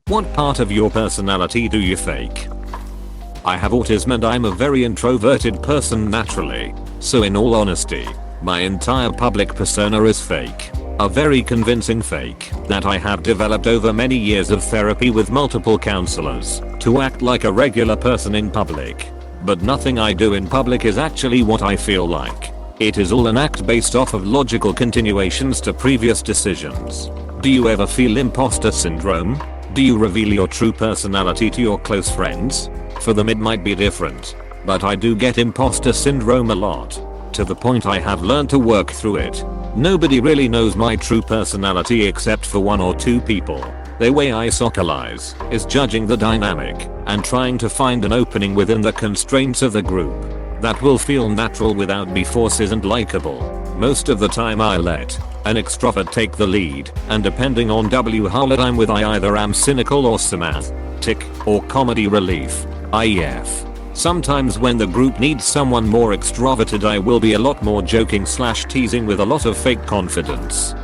What part of your personality do you fake? I have autism and I'm a very introverted person naturally, so in all honesty, my entire public persona is fake. A very convincing fake that I have developed over many years of therapy with multiple counselors to act like a regular person in public. But nothing I do in public is actually what I feel like. It is all an act based off of logical continuations to previous decisions. Do you ever feel imposter syndrome? Do you reveal your true personality to your close friends? For them it might be different, but I do get imposter syndrome a lot. To the point I have learned to work through it. Nobody really knows my true personality except for 1 or 2 people. The way I socialize is judging the dynamic and trying to find an opening within the constraints of the group that will feel natural without me forces and likable. Most of the time I let an extrovert take the lead, and depending on how I'm with I either am cynical or somatic or comedy relief, IF. Sometimes when the group needs someone more extroverted I will be a lot more joking/teasing with a lot of fake confidence.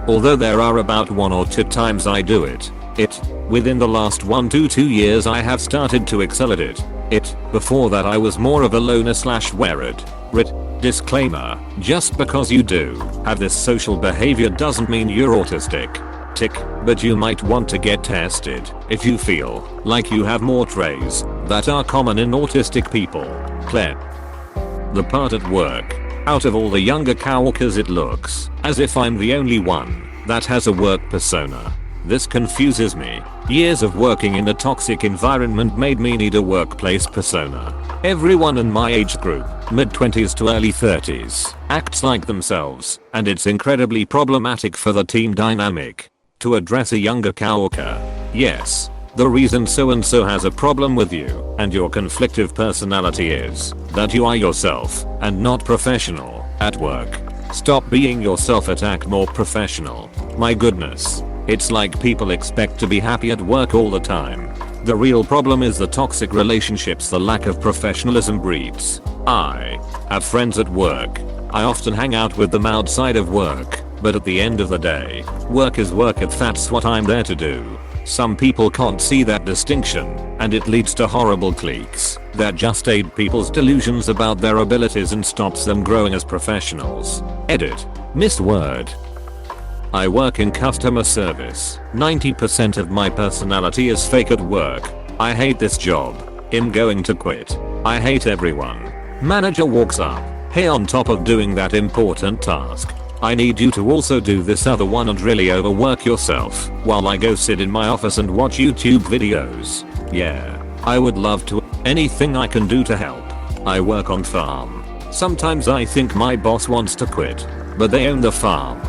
Although there are about 1 or 2 times I do it. Within the last 1 to 2 years I have started to excel at it. Before that I was more of a loner/weird. Disclaimer, just because you do have this social behavior doesn't mean you're autistic. But you might want to get tested if you feel like you have more traits that are common in autistic people. Claire. The part at work. Out of all the younger coworkers it looks as if I'm the only one that has a work persona. This confuses me. Years of working in a toxic environment made me need a workplace persona. Everyone in my age group, mid-20s to early 30s, acts like themselves, and it's incredibly problematic for the team dynamic. To address a younger coworker. Yes, the reason so and so has a problem with you and your conflictive personality is that you are yourself and not professional at work. Stop being yourself and act more professional. My goodness. It's like people expect to be happy at work all the time. The real problem is the toxic relationships the lack of professionalism breeds. I have friends at work. I often hang out with them outside of work. But at the end of the day, work is work and that's what I'm there to do. Some people can't see that distinction, and it leads to horrible cliques that just aid people's delusions about their abilities and stops them growing as professionals. Edit. Missed word. I work in customer service. 90% of my personality is fake at work. I hate this job. I'm going to quit. I hate everyone. Manager walks up. Hey, on top of doing that important task, I need you to also do this other one and really overwork yourself while I go sit in my office and watch YouTube videos. Yeah, I would love to. Anything I can do to help. I work on farm. Sometimes I think my boss wants to quit, but they own the farm.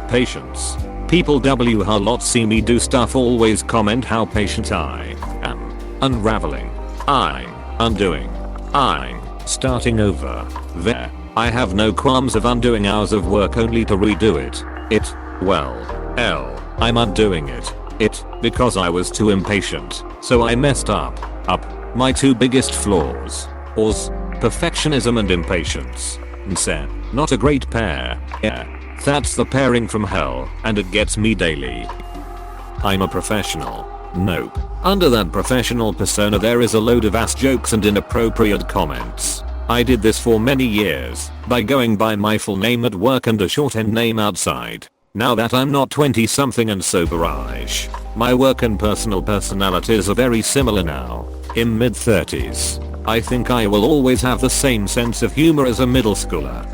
Patience. People a lot see me do stuff always comment how patient I am. Unraveling. I'm undoing. I'm starting over. There. I have no qualms of undoing hours of work only to redo it. I'm undoing it. Because I was too impatient. So I messed up. My 2 biggest flaws. Perfectionism and impatience. Not a great pair. Yeah. That's the pairing from hell, and it gets me daily. I'm a professional. Nope. Under that professional persona there is a load of ass jokes and inappropriate comments. I did this for many years by going by my full name at work and a shorthand name outside. Now that I'm not 20 something and soberish, my work and personal personalities are very similar now. In mid 30s, I think I will always have the same sense of humor as a middle schooler.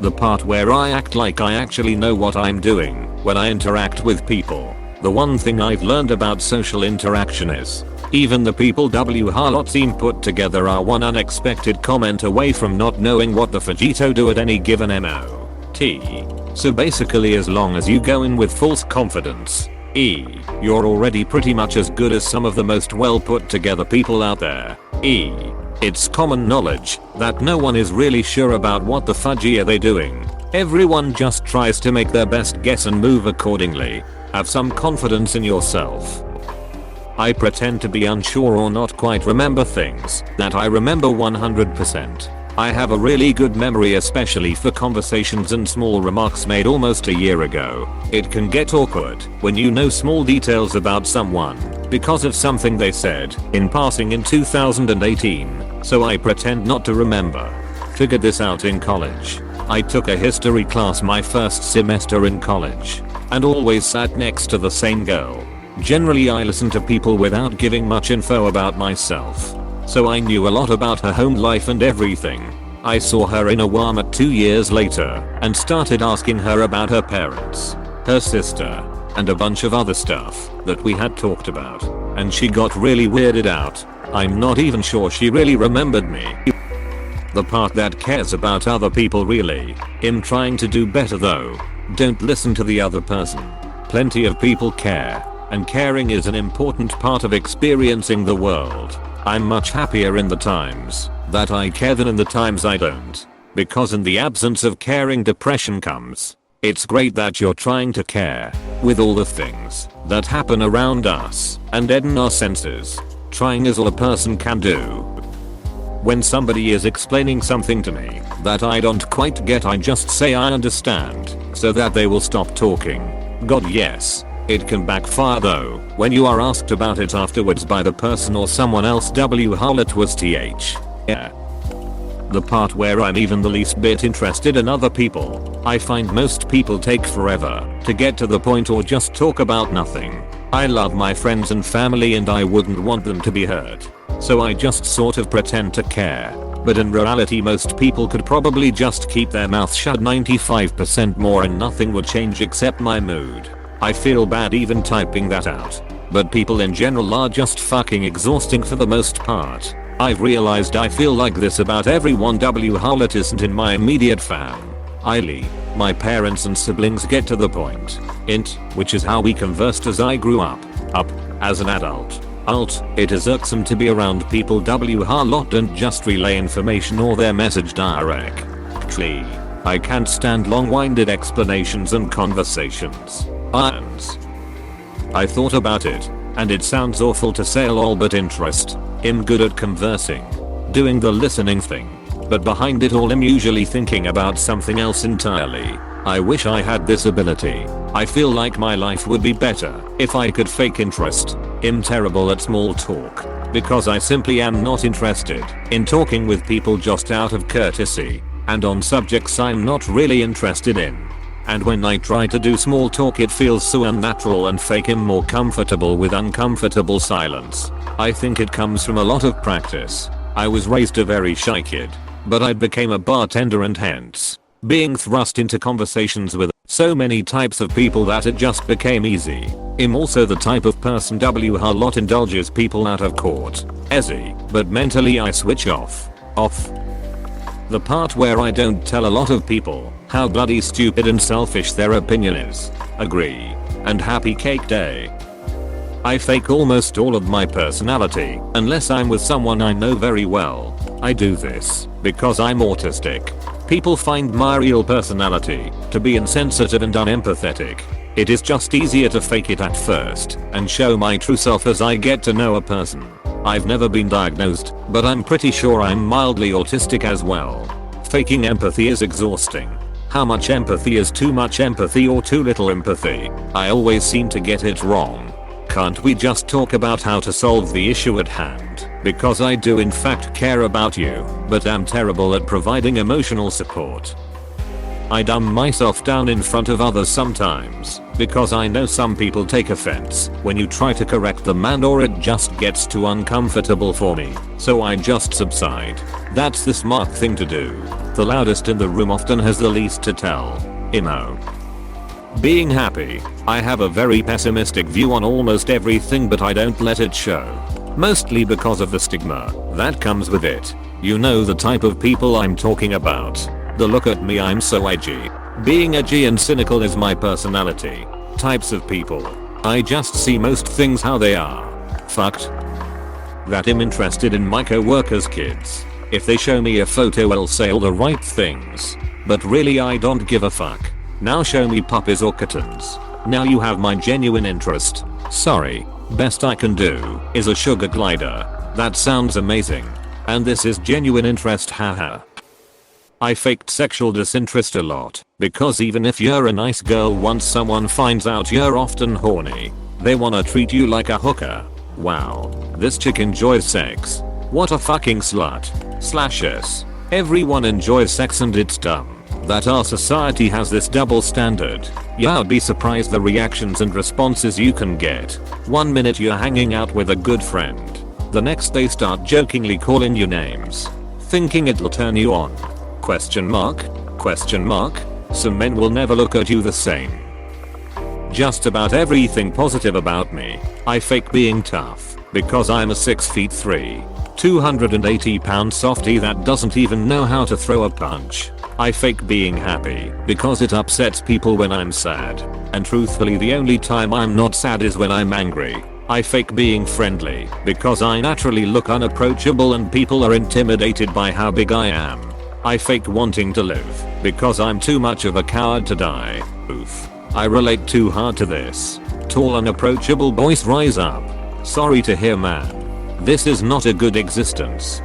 The part where I act like I actually know what I'm doing when I interact with people. The one thing I've learned about social interaction is even the people lot team put together are one unexpected comment away from not knowing what the fajito do at any given MOT. So basically as long as you go in with false confidence, you're already pretty much as good as some of the most well put together people out there. It's common knowledge that no one is really sure about what the fudge are they doing. Everyone just tries to make their best guess and move accordingly. Have some confidence in yourself. I pretend to be unsure or not quite remember things that I remember 100%. I have a really good memory, especially for conversations and small remarks made almost a year ago. It can get awkward when you know small details about someone because of something they said in passing in 2018, so I pretend not to remember. Figured this out in college. I took a history class my first semester in college and always sat next to the same girl. Generally I listen to people without giving much info about myself, so I knew a lot about her home life and everything. I saw her in a Walmart 2 years later and started asking her about her parents, her sister, and a bunch of other stuff that we had talked about, and she got really weirded out. I'm not even sure she really remembered me. The part that cares about other people really. I'm trying to do better though. Don't listen to the other person. Plenty of people care, and caring is an important part of experiencing the world. I'm much happier in the times that I care than in the times I don't, because in the absence of caring depression comes. It's great that you're trying to care with all the things that happen around us and deaden our senses. Trying is all a person can do. When somebody is explaining something to me that I don't quite get, I just say I understand so that they will stop talking. God, yes. It can backfire though when you are asked about it afterwards by the person or someone else. It was th. Yeah. The part where I'm even the least bit interested in other people. I find most people take forever to get to the point or just talk about nothing. I love my friends and family and I wouldn't want them to be hurt, so I just sort of pretend to care. But in reality most people could probably just keep their mouth shut 95% more and nothing would change except my mood. I feel bad even typing that out, but people in general are just fucking exhausting for the most part. I've realized I feel like this about everyone. It isn't in my immediate fam. My parents and siblings get to the point. Which is how we conversed as I grew up as an adult. It is irksome to be around people don't just relay information or their message directly. I can't stand long-winded explanations and conversations. I thought about it, and it sounds awful to say lol, but interest. I'm good at conversing, doing the listening thing, but behind it all I'm usually thinking about something else entirely. I wish I had this ability. I feel like my life would be better if I could fake interest. I'm terrible at small talk because I simply am not interested in talking with people just out of courtesy and on subjects I'm not really interested in. And when I try to do small talk it feels so unnatural and fake. I'm more comfortable with uncomfortable silence. I think it comes from a lot of practice. I was raised a very shy kid, but I became a bartender and hence being thrust into conversations with so many types of people that it just became easy. I'm also the type of person indulges people out of court. But mentally I switch off. The part where I don't tell a lot of people how bloody stupid and selfish their opinion is. Agree. And happy cake day. I fake almost all of my personality unless I'm with someone I know very well. I do this because I'm autistic. People find my real personality to be insensitive and unempathetic. It is just easier to fake it at first and show my true self as I get to know a person. I've never been diagnosed, but I'm pretty sure I'm mildly autistic as well. Faking empathy is exhausting. How much empathy is too much empathy or too little empathy? I always seem to get it wrong. Can't we just talk about how to solve the issue at hand? Because I do in fact care about you, but am terrible at providing emotional support. I dumb myself down in front of others sometimes, because I know some people take offense when you try to correct them and or it just gets too uncomfortable for me, so I just subside. That's the smart thing to do. The loudest in the room often has the least to tell. Being happy. I have a very pessimistic view on almost everything, but I don't let it show. Mostly because of the stigma that comes with it. You know the type of people I'm talking about. The look at me, I'm so edgy. Being edgy and cynical is my personality. Types of people. I just see most things how they are. Fucked. That I'm interested in my co-workers' kids. If they show me a photo I'll say all the right things. But really I don't give a fuck. Now show me puppies or kittens. Now you have my genuine interest. Sorry. Best I can do is a sugar glider. That sounds amazing. And this is genuine interest, haha. I faked sexual disinterest a lot, because even if you're a nice girl, once someone finds out you're often horny, they wanna treat you like a hooker. Wow, this chick enjoys sex. What a fucking slut. /s. Everyone enjoys sex and it's dumb that our society has this double standard. Yeah, I'd be surprised the reactions and responses you can get. One minute you're hanging out with a good friend, the next they start jokingly calling you names, thinking it'll turn you on. Question mark? Question mark? Some men will never look at you the same. Just about everything positive about me, I fake being tough, because I'm a 6'3", 280 pound softie that doesn't even know how to throw a punch. I fake being happy, because it upsets people when I'm sad, and truthfully the only time I'm not sad is when I'm angry. I fake being friendly, because I naturally look unapproachable and people are intimidated by how big I am. I fake wanting to live, because I'm too much of a coward to die. Oof. I relate too hard to this. Tall unapproachable boys rise up. Sorry to hear, man. This is not a good existence.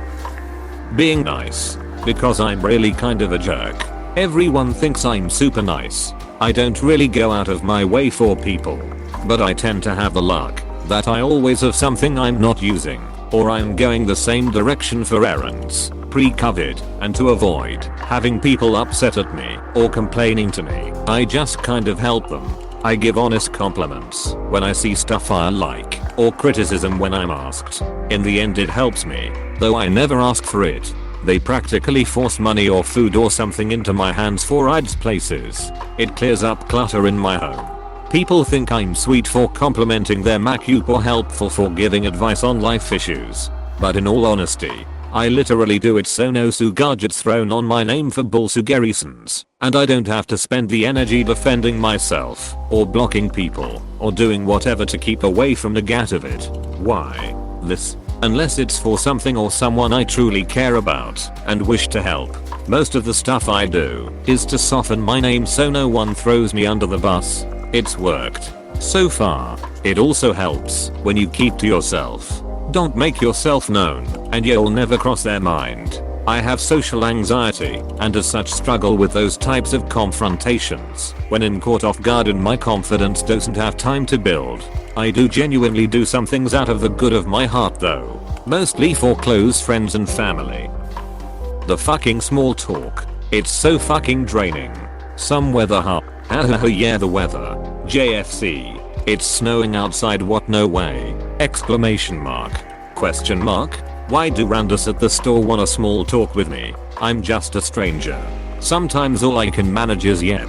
Being nice, because I'm really kind of a jerk. Everyone thinks I'm super nice. I don't really go out of my way for people, but I tend to have the luck that I always have something I'm not using, or I'm going the same direction for errands, pre-COVID, and to avoid having people upset at me or complaining to me, I just kind of help them. I give honest compliments when I see stuff I like, or criticism when I'm asked. In the end it helps me, though I never ask for it. They practically force money or food or something into my hands for rides places. It clears up clutter in my home. People think I'm sweet for complimenting their MacBook or helpful for giving advice on life issues. But in all honesty, I literally do it so no sugar gets thrown on my name for bullshit reasons, and I don't have to spend the energy defending myself, or blocking people, or doing whatever to keep away from the gat of it. Why? This? Unless it's for something or someone I truly care about and wish to help. Most of the stuff I do is to soften my name so no one throws me under the bus. It's worked so far. It also helps when you keep to yourself. Don't make yourself known and you'll never cross their mind. I have social anxiety and as such struggle with those types of confrontations. When caught off guard and my confidence doesn't have time to build. I do genuinely do some things out of the good of my heart though. Mostly for close friends and family. The fucking small talk. It's so fucking draining. Some weather huh? Yeah, the weather. JFC. It's snowing outside, what, no way. Exclamation mark. Question mark. Why do randos at the store want a small talk with me? I'm just a stranger. Sometimes all I can manage is yep.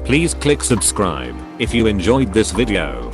Please click subscribe if you enjoyed this video.